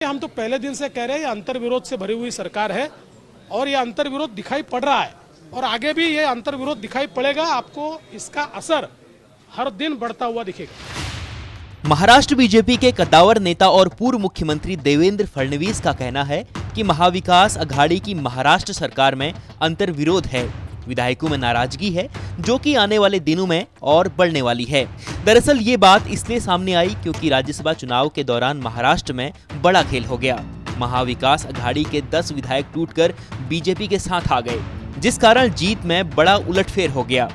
हम तो पहले दिन से कह रहे हैं ये अंतर्विरोध से भरी हुई सरकार है और ये अंतर्विरोध दिखाई पड़ रहा है और आगे भी ये अंतर्विरोध दिखाई पड़ेगा। आपको इसका असर हर दिन बढ़ता हुआ दिखेगा। महाराष्ट्र बीजेपी के कद्दावर नेता और पूर्व मुख्यमंत्री देवेंद्र फडणवीस का कहना है कि महाविकास अघाड़ी की महाराष्ट्र सरकार में अंतर्विरोध है, विधायकों में नाराजगी है जो कि आने वाले दिनों में और बढ़ने वाली है। दरअसल ये बात इसलिए सामने आई क्योंकि राज्यसभा चुनाव के दौरान महाराष्ट्र में बड़ा खेल हो गया। महाविकास अघाड़ी के 10 विधायक टूटकर बीजेपी के साथ आ गए, जिस कारण जीत में बड़ा उलटफेर हो गया।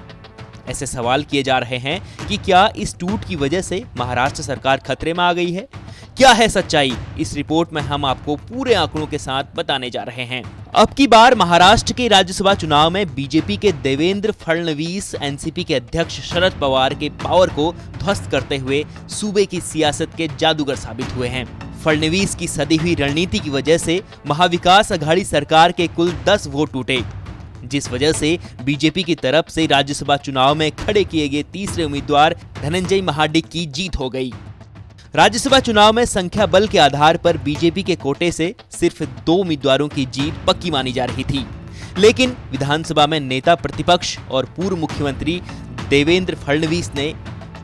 ऐसे सवाल किए जा रहे हैं कि क्या इस टूट की वजह से महाराष्ट्र सरकार खतरे में आ गई है? क्या है सच्चाई? इस रिपोर्ट में हम आपको पूरे आंकड़ों के साथ बताने जा रहे हैं। अब की बार महाराष्ट्र के राज्यसभा चुनाव में बीजेपी के देवेंद्र फडणवीस एनसीपी के अध्यक्ष शरद पवार के पावर को ध्वस्त करते हुए सूबे की सियासत के जादूगर साबित हुए हैं। फडणवीस की सदी हुई रणनीति की वजह से महाविकास अघाड़ी सरकार के कुल 10 वोट टूटे, जिस वजह से बीजेपी की तरफ से राज्यसभा चुनाव में खड़े किए गए तीसरे उम्मीदवार धनंजय महाडिक की जीत हो गई। राज्यसभा चुनाव में संख्या बल के आधार पर बीजेपी के कोटे से सिर्फ 2 उम्मीदवारों की जीत पक्की मानी जा रही थी, लेकिन विधानसभा में नेता प्रतिपक्ष और पूर्व मुख्यमंत्री देवेंद्र फडणवीस ने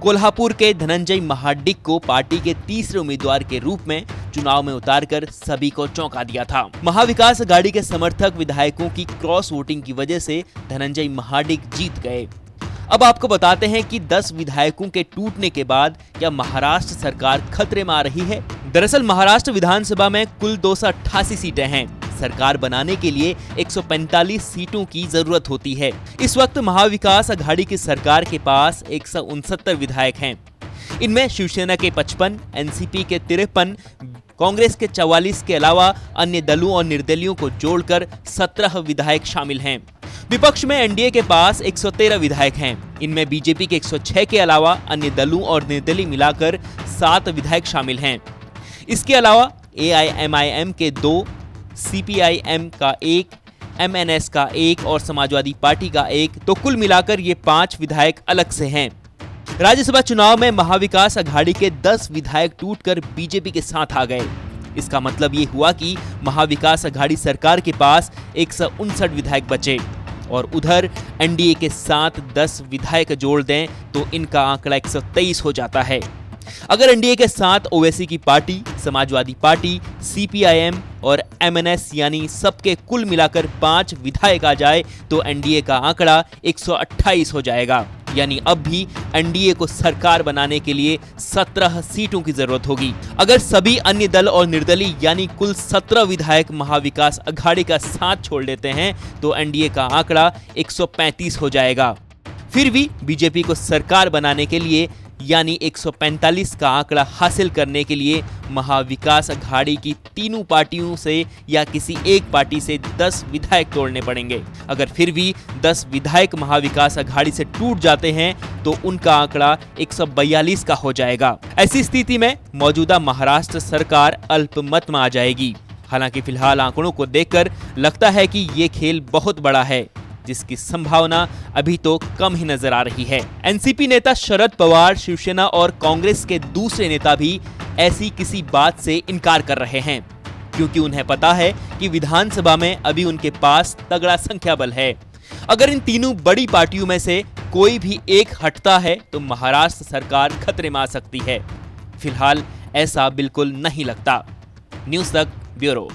कोल्हापुर के धनंजय महाडिक को पार्टी के तीसरे उम्मीदवार के रूप में चुनाव में उतारकर सभी को चौंका दिया था। महाविकास अघाड़ी के समर्थक विधायकों की क्रॉस वोटिंग की वजह से धनंजय महाडिक जीत गए। अब आपको बताते हैं कि 10 विधायकों के टूटने के बाद क्या महाराष्ट्र सरकार खतरे में आ रही है? दरअसल महाराष्ट्र विधानसभा में कुल 288 सीटें हैं। सरकार बनाने के लिए 145 सीटों की जरूरत होती है। इस वक्त महाविकास अघाड़ी की सरकार के पास 169 विधायक हैं। इनमें शिवसेना के 55, एनसीपी के 53, कांग्रेस के 44 के अलावा अन्य दलों और निर्दलियों को जोड़कर 17 विधायक शामिल हैं। विपक्ष में एनडीए के पास 113 विधायक हैं। इनमें बीजेपी के 106 के अलावा अन्य दलों और निर्दलीय मिलाकर 7 विधायक शामिल हैं। इसके अलावा एआईएमआईएम के 2, सीपीआईएम का 1, एमएनएस का 1 और समाजवादी पार्टी का 1, तो कुल मिलाकर ये 5 विधायक अलग से हैं। राज्यसभा चुनाव में महाविकास अघाड़ी के 10 विधायक टूटकर बीजेपी के साथ आ गए। इसका मतलब ये हुआ कि महाविकास अघाड़ी सरकार के पास 159 विधायक बचे और उधर एनडीए के साथ 10 विधायक जोड़ दें तो इनका आंकड़ा 123 हो जाता है। अगर एनडीए के साथ ओवैसी की पार्टी, समाजवादी पार्टी, सीपीआईएम और एमएनएस यानी सबके कुल मिलाकर 5 विधायक आ जाए तो एनडीए का आंकड़ा 128 हो जाएगा। यानी अब भी एनडीए को सरकार बनाने के लिए 17 सीटों की जरूरत होगी। अगर सभी अन्य दल और निर्दलीय यानी कुल 17 विधायक महाविकास अघाड़ी का साथ छोड़ देते हैं तो एनडीए का आंकड़ा 135 हो जाएगा। फिर भी बीजेपी को सरकार बनाने के लिए यानी 145 का आंकड़ा हासिल करने के लिए महाविकास अघाड़ी की तीनों पार्टियों से या किसी एक पार्टी से 10 विधायक तोड़ने पड़ेंगे। अगर फिर भी 10 विधायक महाविकास अघाड़ी से टूट जाते हैं तो उनका आंकड़ा 142 का हो जाएगा। ऐसी स्थिति में मौजूदा महाराष्ट्र सरकार अल्पमत में आ जाएगी। हालांकि फिलहाल आंकड़ों को देखकर लगता है कि ये खेल बहुत बड़ा है, जिसकी संभावना अभी तो कम ही नजर आ रही है। एनसीपी नेता शरद पवार, शिवसेना और कांग्रेस के दूसरे नेता भी ऐसी किसी बात से इनकार कर रहे हैं, क्योंकि उन्हें पता है कि विधानसभा में अभी उनके पास तगड़ा संख्या बल है। अगर इन तीनों बड़ी पार्टियों में से कोई भी एक हटता है तो महाराष्ट्र सरकार खतरे में आ सकती है। फिलहाल ऐसा बिल्कुल नहीं लगता। न्यूज़ तक ब्यूरो।